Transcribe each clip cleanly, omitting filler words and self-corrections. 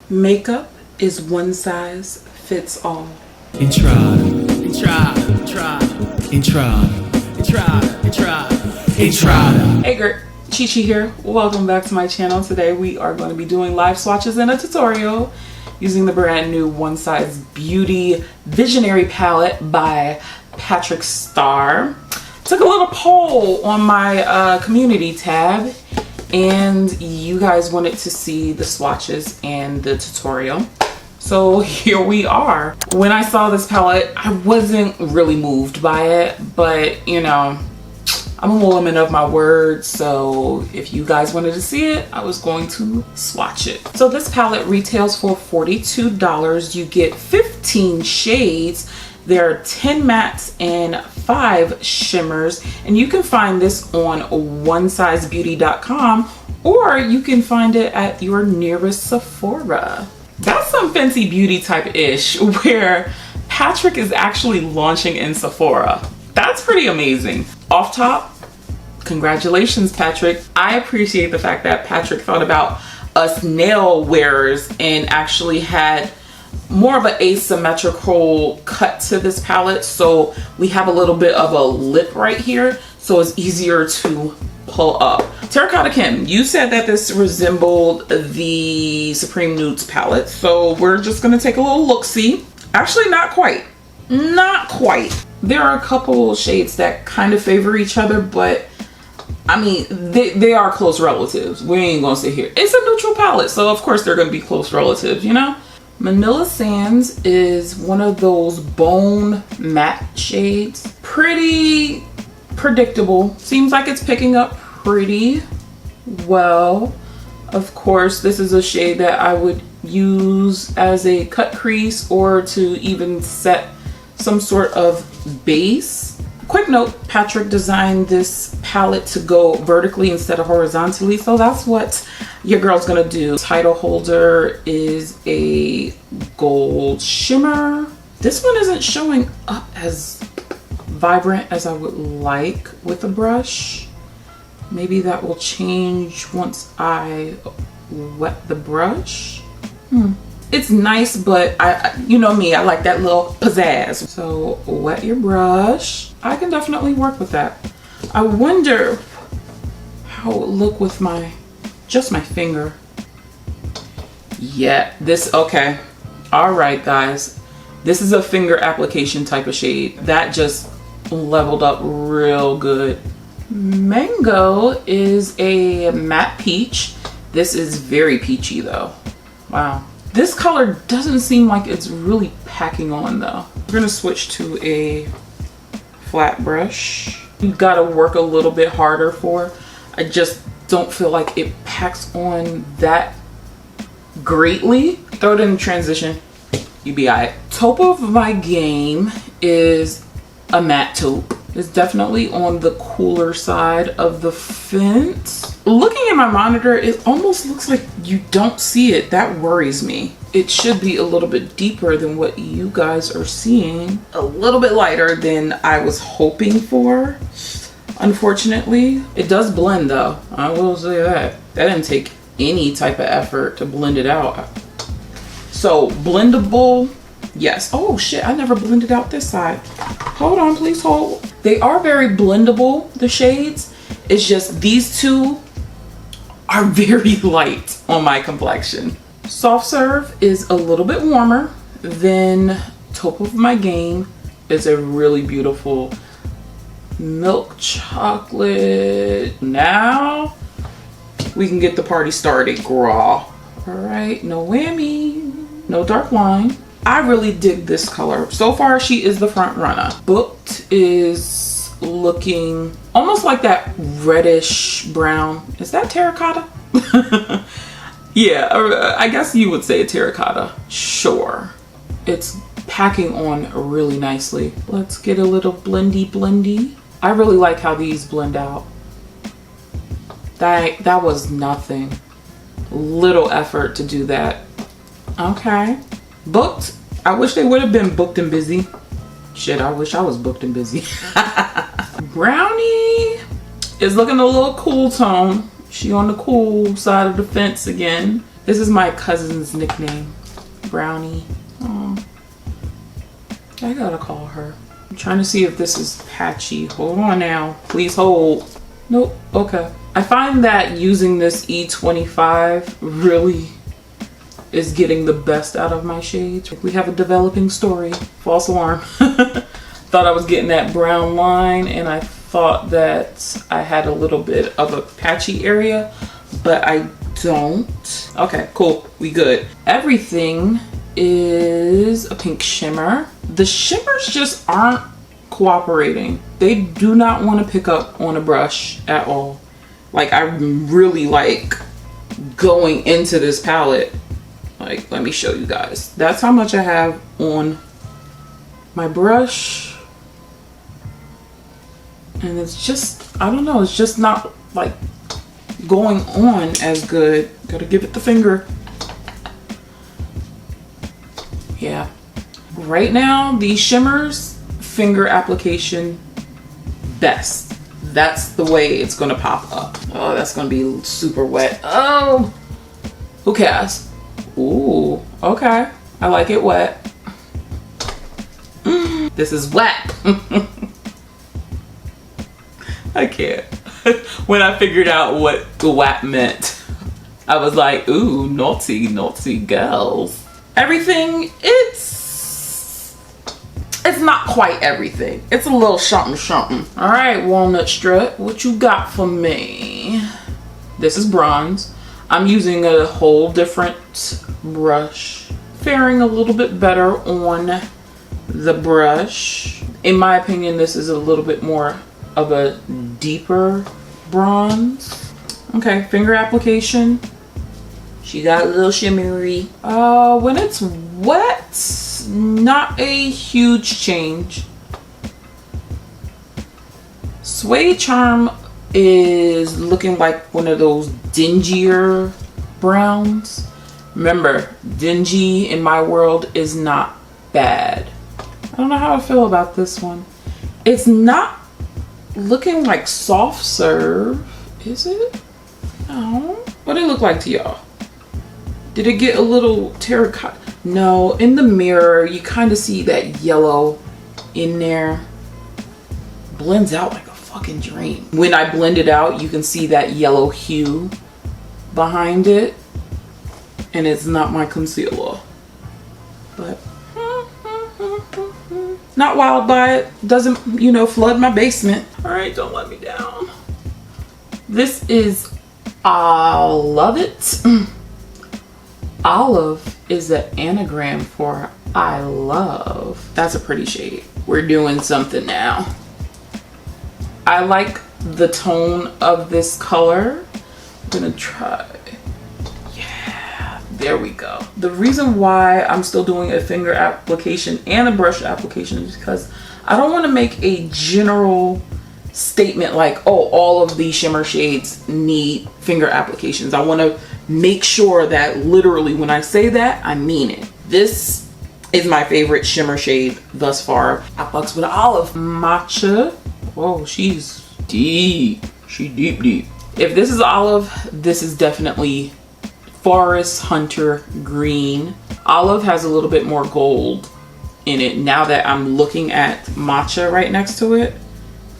Makeup is one size fits all. Entrada, Entrada, Entrada, Entrada, Entrada, Entrada, Entrada. Hey girl, Chi Chi here. Welcome back to my channel. Today we are going to be doing live swatches and a tutorial using the brand new One Size Beauty Visionary palette by Patrick Starrr. Took a little poll on my community tab, and you guys wanted to see the swatches and the tutorial. So here we are. When I saw this palette, I wasn't really moved by it, but you know, I'm a woman of my word, so if you guys wanted to see it, I was going to swatch it. So this palette retails for $42. You get 15 shades. There are 10 mattes and 5 shimmers, and you can find this on onesizebeauty.com, or you can find it at your nearest Sephora. That's some fancy beauty type-ish where Patrick is actually launching in Sephora. That's pretty amazing. Off top, congratulations, Patrick. I appreciate the fact that Patrick thought about us nail wearers and actually had more of an asymmetrical cut to this palette, so we have a little bit of a lip right here, so it's easier to pull up. Terracotta Kim, you said that this resembled the Supreme Nudes palette, so we're just gonna take a little look-see. Actually, not quite. Not quite. There are a couple shades that kind of favor each other, but I mean, they are close relatives. We ain't gonna sit here. It's a neutral palette, so of course they're gonna be close relatives, you know? Manila Sands is one of those bone matte shades. Pretty predictable. Seems like it's picking up pretty well. Of course, this is a shade that I would use as a cut crease or to even set some sort of base. Quick note, Patrick designed this palette to go vertically instead of horizontally, so that's what your girl's gonna do. Title holder is a gold shimmer. This one isn't showing up as vibrant as I would like with a brush. Maybe that will change once I wet the brush. It's nice, but you know me, I like that little pizzazz. So wet your brush. I can definitely work with that. I wonder how it would look with just my finger. Yeah, okay. All right, guys. This is a finger application type of shade. That just leveled up real good. Mango is a matte peach. This is very peachy though. Wow. This color doesn't seem like it's really packing on though. We're gonna switch to a flat brush. You gotta work a little bit harder for. I just don't feel like it packs on that greatly. Throw it in transition, you be alright. Taupe of my game is a matte taupe. It's definitely on the cooler side of the fence. Looking at my monitor, it almost looks like you don't see it. That worries me. It should be a little bit deeper than what you guys are seeing. A little bit lighter than I was hoping for. Unfortunately, it does blend though. I will say that. That didn't take any type of effort to blend it out. So blendable, yes. Oh shit, I never blended out this side. Hold on, please hold. They are very blendable, the shades. It's just these two are very light on my complexion. Soft Serve is a little bit warmer than Taupe of my game. It's a really beautiful milk chocolate. Now we can get the party started, girl. All right, no whammy, no dark line. I really dig this color. So far, she is the front runner. Booked is looking almost like that reddish brown. Is that terracotta? Yeah, I guess you would say terracotta. Sure. It's packing on really nicely. Let's get a little blendy. I really like how these blend out. That was nothing. Little effort to do that. Okay. Booked. I wish they would have been booked and busy. Shit, I wish I was booked and busy. Brownie is looking a little cool tone. She on the cool side of the fence again. This is my cousin's nickname, Brownie. Oh, I gotta call her. I'm trying to see if this is patchy. Hold on now, please hold. Nope, okay. I find that using this E25 really is getting the best out of my shades. We have a developing story. False alarm. Thought I was getting that brown line, and I thought that I had a little bit of a patchy area, but I don't. Okay, cool, we good. Everything is a pink shimmer. The shimmers just aren't cooperating. They do not want to pick up on a brush at all. Like, I'm really like going into this palette. Like, let me show you guys. That's how much I have on my brush. And it's just, I don't know, it's just not like going on as good. Gotta give it the finger. Yeah. Right now, these shimmers, finger application best. That's the way it's gonna pop up. Oh, that's gonna be super wet. Oh, who cares? Ooh, okay. I like it wet. This is wet. I can't. When I figured out what the wet meant, I was like, ooh, naughty, naughty girls. Everything, it's not quite everything. It's a little something, something. All right, Walnut Strut, what you got for me? This is bronze. I'm using a whole different brush. Faring a little bit better on the brush. In my opinion, this is a little bit more of a deeper bronze. Okay, finger application. She got a little shimmery. When it's wet, not a huge change. Suede Charm is looking like one of those dingier browns. Remember, dingy in my world is not bad. I don't know how I feel about this one. It's not looking like soft serve, is it? No. What did it look like to y'all? Did it get a little terracotta? No, in the mirror, you kind of see that yellow in there. Blends out like a fucking dream. When I blend it out, you can see that yellow hue behind it. And it's not my concealer. But not wild by it. Doesn't, you know, flood my basement. All right, don't let me down. This is Love It. Olive is an anagram for I love. That's a pretty shade. We're doing something now. I like the tone of this color. I'm gonna try. Yeah, there we go. The reason why I'm still doing a finger application and a brush application is because I don't want to make a general statement like, oh, all of these shimmer shades need finger applications. I want to make sure that literally when I say that, I mean it. This is my favorite shimmer shade thus far. I fucks with Olive. Matcha. Whoa, she's deep. She deep, deep. If this is Olive, this is definitely Forest Hunter Green. Olive has a little bit more gold in it. Now that I'm looking at Matcha right next to it,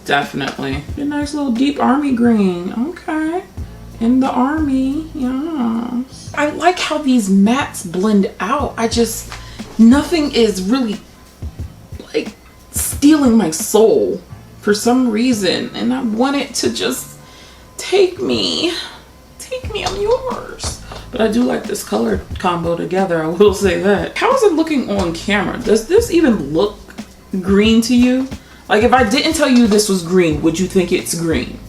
definitely. A nice little deep army green. Okay. In the army, yes. I like how these mattes blend out. Nothing is really like stealing my soul for some reason. And I want it to just take me, I'm yours. But I do like this color combo together, I will say that. How is it looking on camera? Does this even look green to you? Like, if I didn't tell you this was green, would you think it's green?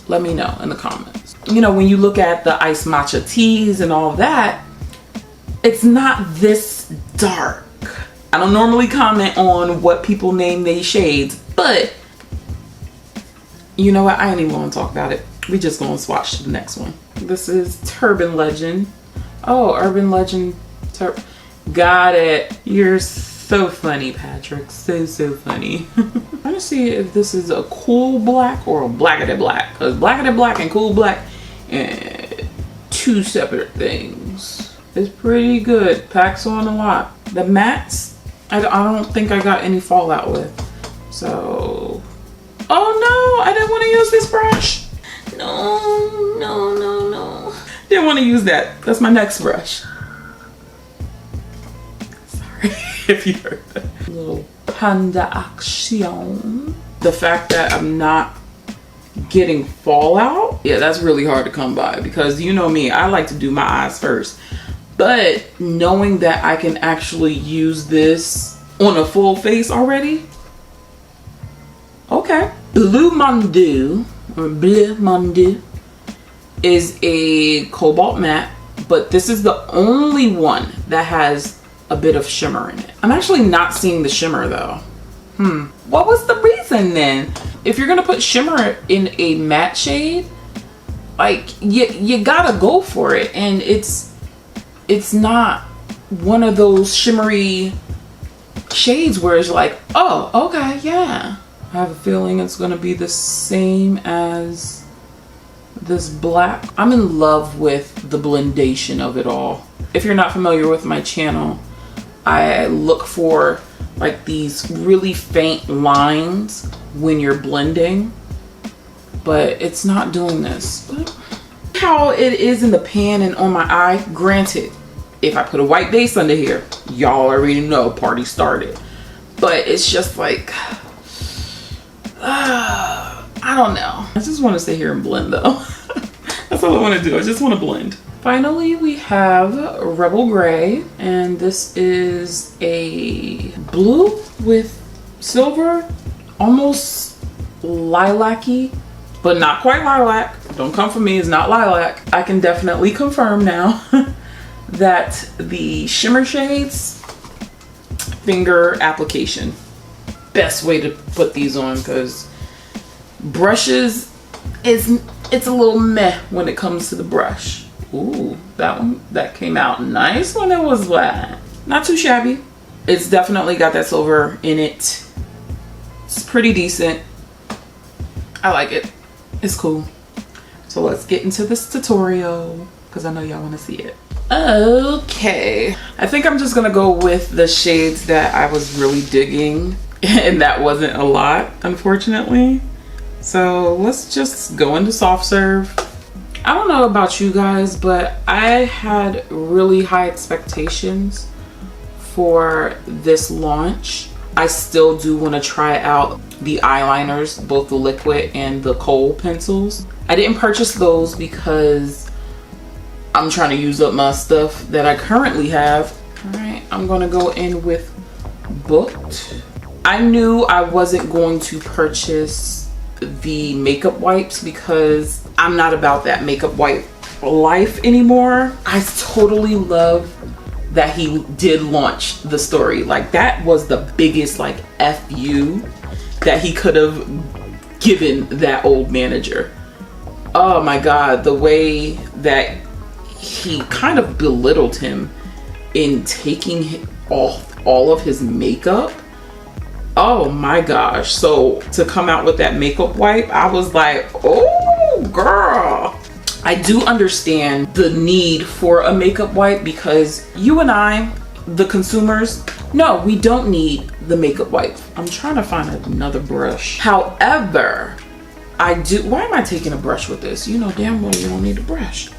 Let me know in the comments. You know, when you look at the iced matcha teas and all that, it's not this dark. I don't normally comment on what people name these shades, but you know what? I ain't even gonna talk about it. We just gonna swatch to the next one. This is Turban Legend. Oh, Urban Legend. Got it. You're so funny, Patrick. So funny. I'm trying to see if this is a cool black or a blackity black. Because blackity black and cool black, two separate things. goes. It's pretty good. Packs on a lot. The mattes, I don't think I got any fallout with. So, oh no, I didn't want to use this brush. No. Didn't want to use that. That's my next brush. Sorry if you heard that. Little panda action. The fact that I'm not getting fallout, yeah, that's really hard to come by, because you know me, I like to do my eyes first. But knowing that I can actually use this on a full face already, okay. Blue Mondew is a cobalt matte, but this is the only one that has a bit of shimmer in it. I'm actually not seeing the shimmer though. What was the reason then? If you're gonna put shimmer in a matte shade, like you gotta go for it, and it's not one of those shimmery shades where it's like, oh, okay, yeah. I have a feeling it's gonna be the same as this black. I'm in love with the blendation of it all. If you're not familiar with my channel, I look for like these really faint lines when you're blending, but it's not doing this. But how it is in the pan and on my eye, granted, if I put a white base under here, y'all already know party started. But it's just like, I don't know. I just want to sit here and blend though. That's all I want to do. I just want to blend. Finally, we have Rebel Gray, and this is a blue with silver, almost lilac-y, but not quite lilac. Don't come for me, it's not lilac. I can definitely confirm now that the shimmer shades, finger application. Best way to put these on, because brushes, it's a little meh when it comes to the brush. Ooh, that came out nice when it was wet. Not too shabby. It's definitely got that silver in it. It's pretty decent. I like it. It's cool. So let's get into this tutorial, because I know y'all want to see it. Okay, I think I'm just gonna go with the shades that I was really digging, and that wasn't a lot, unfortunately. So let's just go into soft serve. I don't know about you guys, but I had really high expectations for this launch. I still do want to try out the eyeliners, both the liquid and the kohl pencils. I didn't purchase those because I'm trying to use up my stuff that I currently have. All right, I'm gonna go in with Booked. I knew I wasn't going to purchase the makeup wipes because I'm not about that makeup wipe life anymore. I totally love that he did launch the story. Like, that was the biggest like FU that he could have given that old manager. Oh my God, the way that he kind of belittled him in taking off all of his makeup. Oh my gosh. So to come out with that makeup wipe, I was like, oh girl. I do understand the need for a makeup wipe, because you and I, the consumers, no, we don't need the makeup wipe. I'm trying to find another brush. However, I do, why am I taking a brush with this? You know damn well you don't need a brush.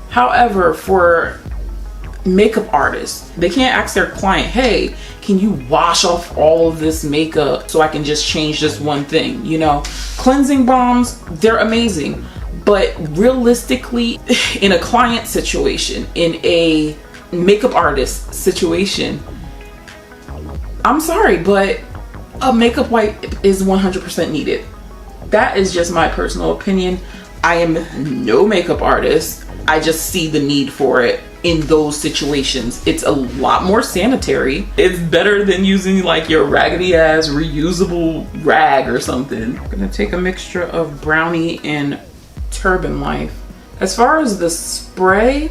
However, for makeup artists, they can't ask their client, hey, can you wash off all of this makeup so I can just change this one thing? You know, cleansing balms, they're amazing, but realistically, in a client situation, in a makeup artist situation, I'm sorry, but a makeup wipe is 100% needed. That is just my personal opinion. I am no makeup artist. I just see the need for it in those situations. It's a lot more sanitary. It's better than using like your raggedy ass reusable rag or something. I'm gonna take a mixture of Brownie and Turban Life. As far as the spray,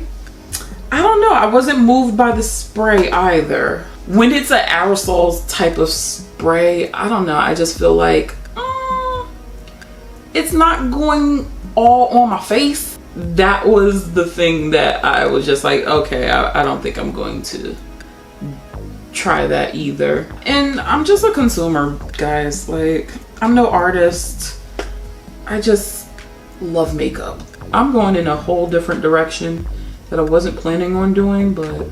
I don't know. I wasn't moved by the spray either. When it's an aerosols type of spray, I don't know. I just feel like it's not going all on my face. that was the thing that I was just like, okay, I don't think I'm going to try that either. And I'm just a consumer, guys. Like, I'm no artist. I just love makeup. I'm going in a whole different direction that I wasn't planning on doing, but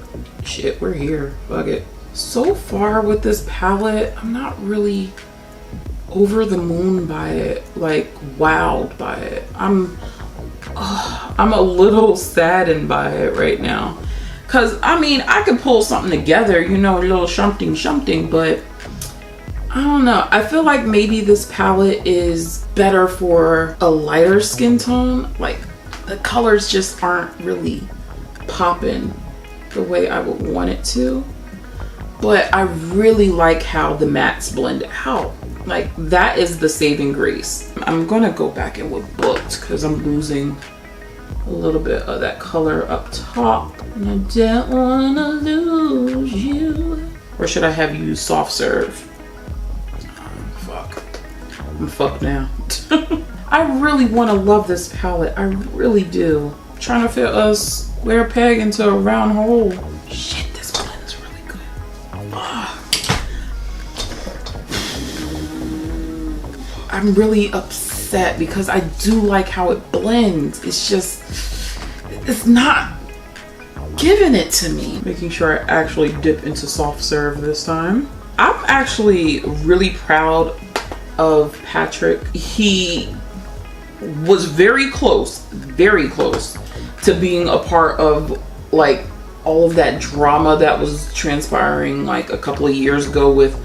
shit, we're here. Fuck it. So far with this palette, I'm not really over the moon by it, like wowed by it. I'm a little saddened by it right now. Cause I mean, I could pull something together, you know, a little something, but I don't know. I feel like maybe this palette is better for a lighter skin tone. Like, the colors just aren't really popping the way I would want it to. But I really like how the mattes blend out. Like, that is the saving grace. I'm gonna go back in with Booked because I'm losing a little bit of that color up top. And I don't wanna lose you. Or should I have you soft serve? Fuck. I'm fucked now. I really wanna love this palette. I really do. I'm trying to fit a square peg into a round hole. Shit, this blend is really good. I'm really upset because I do like how it blends. It's just, it's not giving it to me. Making sure I actually dip into soft serve this time. I'm actually really proud of Patrick. He was very close to being a part of like all of that drama that was transpiring like a couple of years ago with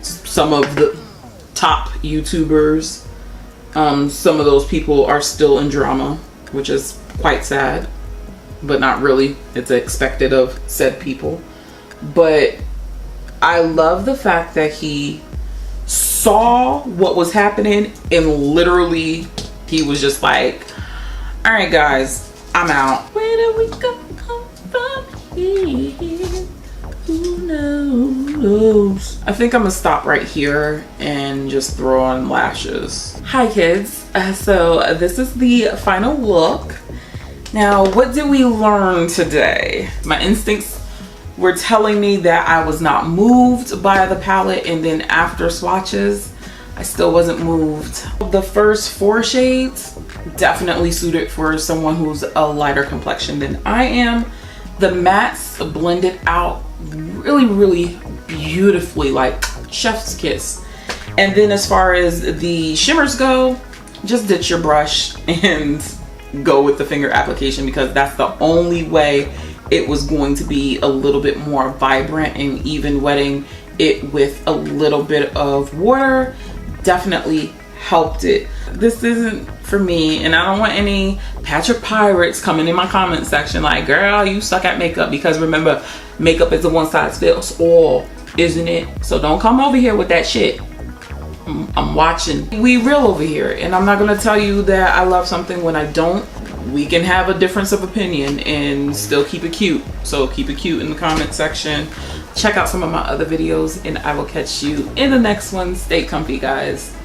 some of the top YouTubers. Some of those people are still in drama, which is quite sad, but not really. It's expected of said people. But I love the fact that he saw what was happening and literally he was just like, all right guys, I'm out. Where do we go from here? Who knows? I think I'm gonna stop right here and just throw on lashes. Hi kids, so this is the final look. Now, what did we learn today? My instincts were telling me that I was not moved by the palette, and then after swatches, I still wasn't moved. The first 4 shades definitely suited for someone who's a lighter complexion than I am. The mattes blended out really beautifully, like chef's kiss. And then as far as the shimmers go, just ditch your brush and go with the finger application, because that's the only way it was going to be a little bit more vibrant. And even wetting it with a little bit of water definitely helped it. This isn't for me, and I don't want any Patrick pirates coming in my comment section like, girl, you suck at makeup, because remember, makeup is a one size fits all, isn't it? So don't come over here with that shit. I'm watching. We real over here, and I'm not gonna tell you that I love something when I don't. We can have a difference of opinion and still keep it cute. So keep it cute in the comment section. Check out some of my other videos, and I will catch you in the next one. Stay comfy, guys.